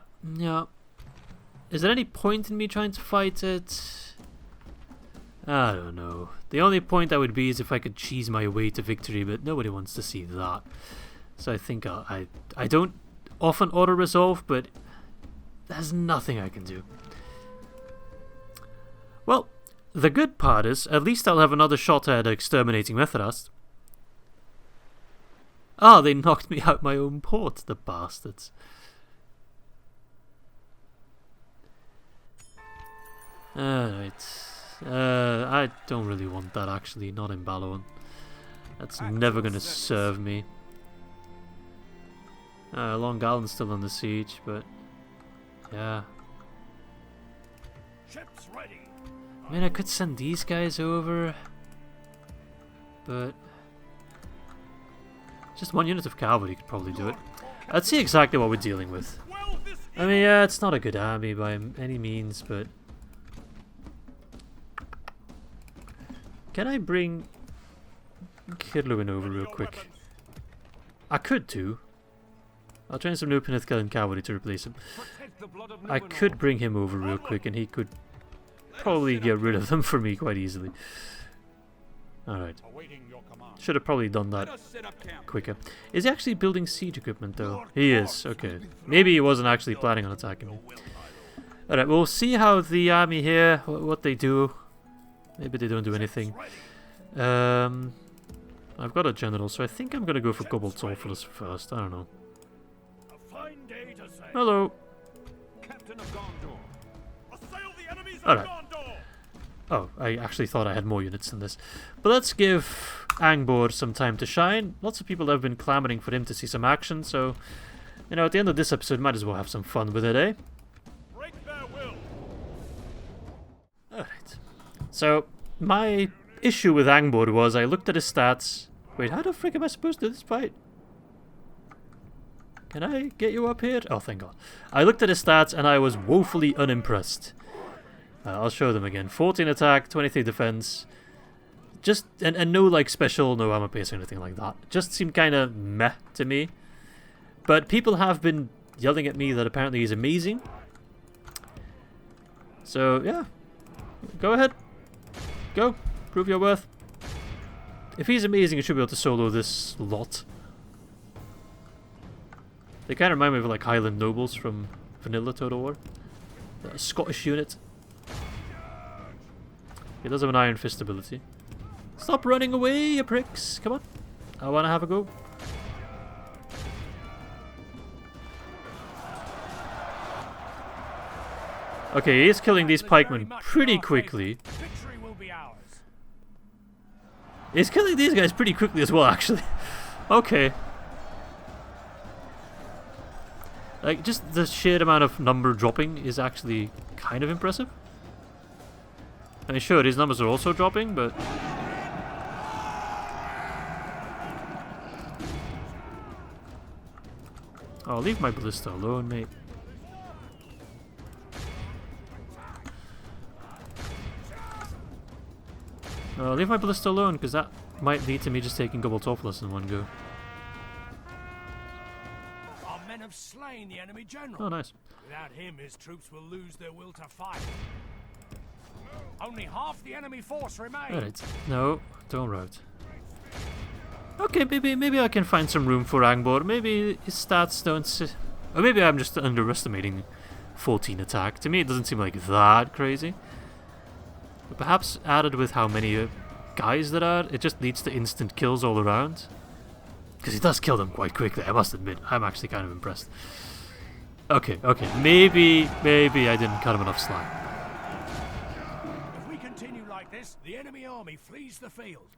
Is there any point in me trying to fight it? I don't know. The only point that would be is if I could cheese my way to victory, but nobody wants to see that. So I think I don't often auto-resolve, but there's nothing I can do. Well, the good part is, at least I'll have another shot at exterminating Mithrast. Ah, they knocked me out my own port, the bastards. Alright. I don't really want that actually, not in Balorn. That's never gonna serve me. Long Galen's still under siege, but yeah. Ships ready. mean, I could send these guys over, but just one unit of cavalry could probably do it. Let's see exactly what we're dealing with. I mean, yeah, it's not a good army by any means, but can I bring Kirluin over real quick? I could do. I'll train some new Penithkelen cavalry to replace him. I could bring him over real quick and he could probably get rid of them for me quite easily. Alright. Should have probably done that quicker. Is he actually building siege equipment though? He is, okay. Maybe he wasn't actually planning on attacking me. Alright, we'll see how the army here, what they do. Maybe they don't do anything. I've got a general, so I think I'm gonna go for Gobel Tolfalas first. I don't know. Hello. Captain of Gondor. Assail the enemies of Alright. Gondor. Oh, I actually thought I had more units than this. But let's give Angbor some time to shine. Lots of people have been clamoring for him to see some action, so you know, at the end of this episode, might as well have some fun with it, eh? Break their will. Alright. So, my issue with Angbor was I looked at his stats. Wait, how the frick am I supposed to do this fight? Can I get you up here? Oh, thank God. I looked at his stats and I was woefully unimpressed. I'll show them again. 14 attack, 23 defense. Just, and no like special, no armor pierce or anything like that. Just seemed kind of meh to me. But people have been yelling at me that apparently he's amazing. So, yeah. Go ahead. Go. Prove your worth. If he's amazing, you should be able to solo this lot. They kind of remind me of like Highland nobles from Vanilla Total War. A Scottish unit. He does have an Iron Fist ability. Stop running away, you pricks! Come on. I want to have a go. Okay, he is killing these pikemen pretty quickly. Victory will be ours. He's killing these guys pretty quickly as well, actually. Okay. Like, just the sheer amount of number dropping is actually kind of impressive. I mean, sure, his numbers are also dropping, but oh, leave my ballista alone, mate. Leave my ballista alone, because that might lead to me just taking Gobel Tolfalas in one go. Our men have slain the enemy general. Oh, nice. Without him, his troops will lose their will to fight. Only half the enemy force remains. Alright. No, don't rout. Okay, maybe I can find some room for Angbor. Maybe his stats don't... Or maybe I'm just underestimating 14 attack. To me, it doesn't seem like that crazy. But perhaps added with how many guys there are, it just leads to instant kills all around. Because he does kill them quite quickly, I must admit. I'm actually kind of impressed. Okay. Maybe I didn't cut him enough slack. If we continue like this, the enemy army flees the field.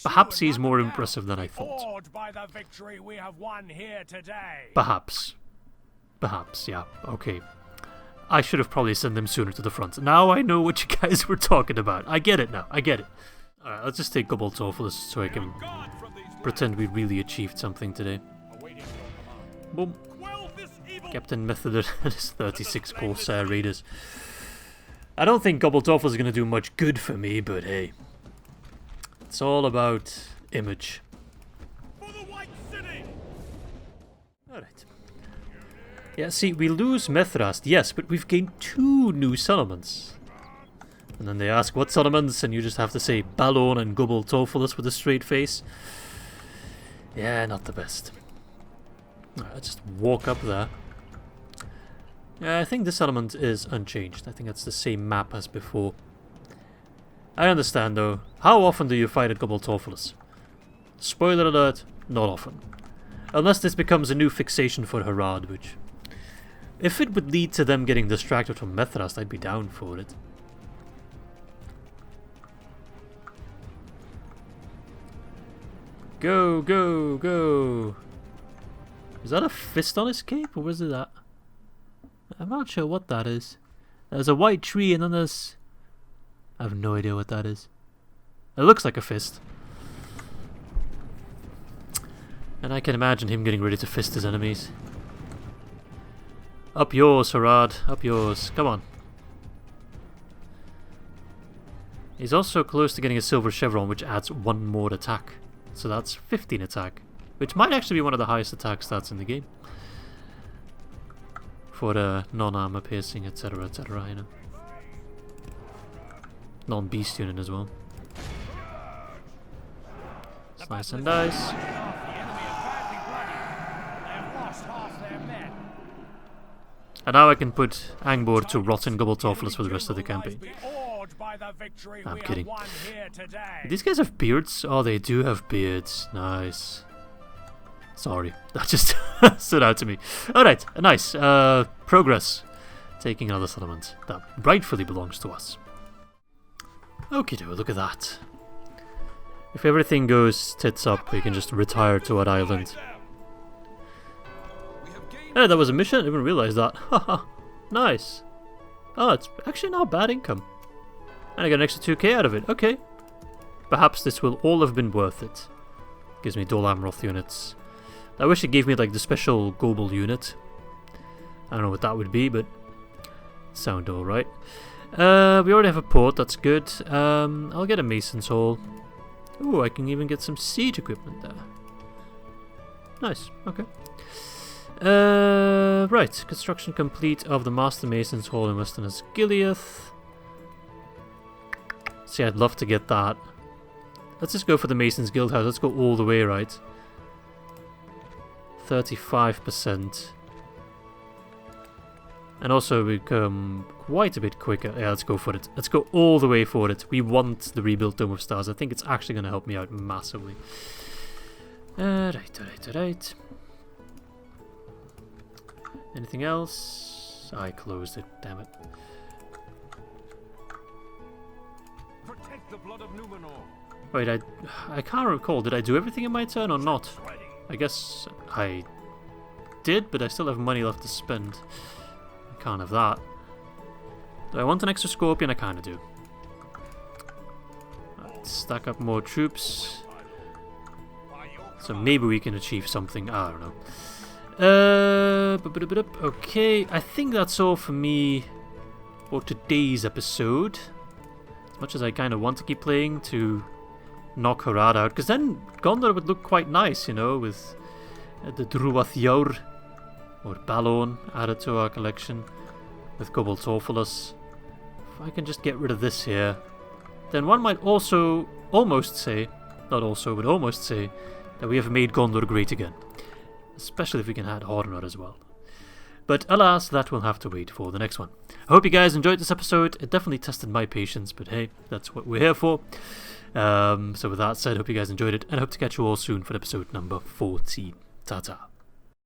Perhaps he's more impressive than I thought. Awed by the victory we have won here today. Perhaps, yeah. Okay. I should have probably sent them sooner to the front. Now I know what you guys were talking about. I get it now. I get it. Alright, let's just take Gobel Tolfalas so I can pretend we really achieved something today. Boom. Captain Method and his 36 Corsair Raiders. I don't think Gobel Tolfalas is going to do much good for me, but hey. It's all about image. Alright. Yeah, see, we lose Methrast, yes, but we've gained 2 new settlements. And then they ask, what settlements? And you just have to say Balorn and Gobel Tolfalas with a straight face. Yeah, not the best. Alright, let's just walk up there. Yeah, I think this settlement is unchanged. I think it's the same map as before. I understand, though. How often do you fight at Gobel Tolfalas? Spoiler alert, not often. Unless this becomes a new fixation for Harad, which... If it would lead to them getting distracted from Methrast, I'd be down for it. Go, go, go! Is that a fist on his cape, or was it that? I'm not sure what that is. There's a white tree and then there's... I have no idea what that is. It looks like a fist. And I can imagine him getting ready to fist his enemies. Up yours, Harad. Up yours. Come on. He's also close to getting a silver chevron, which adds 1 more attack. So that's 15 attack. Which might actually be one of the highest attack stats in the game. For non-armor piercing, etc, etc, you know. Non-beast unit as well. Slice and dice. And now I can put Angbor to rot in Gobel Tolfalas for the rest of the campaign. I'm kidding. These guys have beards? Oh, they do have beards. Nice. Sorry, that just stood out to me. Alright, nice. Progress. Taking another settlement that rightfully belongs to us. Okie doke, look at that. If everything goes tits up, we can just retire to our island. Hey, that was a mission? I didn't realize that. Haha, nice. Oh, it's actually not bad income. And I got an extra 2k out of it. Okay. Perhaps this will all have been worth it. Gives me Dol Amroth units. I wish it gave me like the special Gobel unit. I don't know what that would be, but sound alright. We already have a port, that's good. I'll get a Mason's Hall. Ooh, I can even get some siege equipment there. Nice, okay. Right, construction complete of the Master Mason's Hall in Western Osgiliath. See, I'd love to get that. Let's just go for the Mason's Guild House. Let's go all the way, right? 35%. And also become quite a bit quicker. Yeah, let's go for it. Let's go all the way for it. We want the rebuilt Dome of Stars. I think it's actually going to help me out massively. Right. Anything else? I closed it, damn it. Protect the blood of Numenor. Wait, I can't recall. Did I do everything in my turn or not? I guess I did, but I still have money left to spend. I can't have that. Do I want an extra Scorpion? I kind of do. Let's stack up more troops. So maybe we can achieve something. I don't know. Okay, I think that's all for me for today's episode. As much as I kind of want to keep playing to knock Harad out, because then Gondor would look quite nice, you know, with the Druath Yaur or Balorn added to our collection with Gobel Tolfalas. If I can just get rid of this here, then one might also almost say, not also, but almost say, that we have made Gondor great again. Especially if we can add Hornor as well. But alas, that will have to wait for the next one. I hope you guys enjoyed this episode. It definitely tested my patience, but hey, that's what we're here for. So with that said, hope you guys enjoyed it, and I hope to catch you all soon for episode number 14. Ta-ta.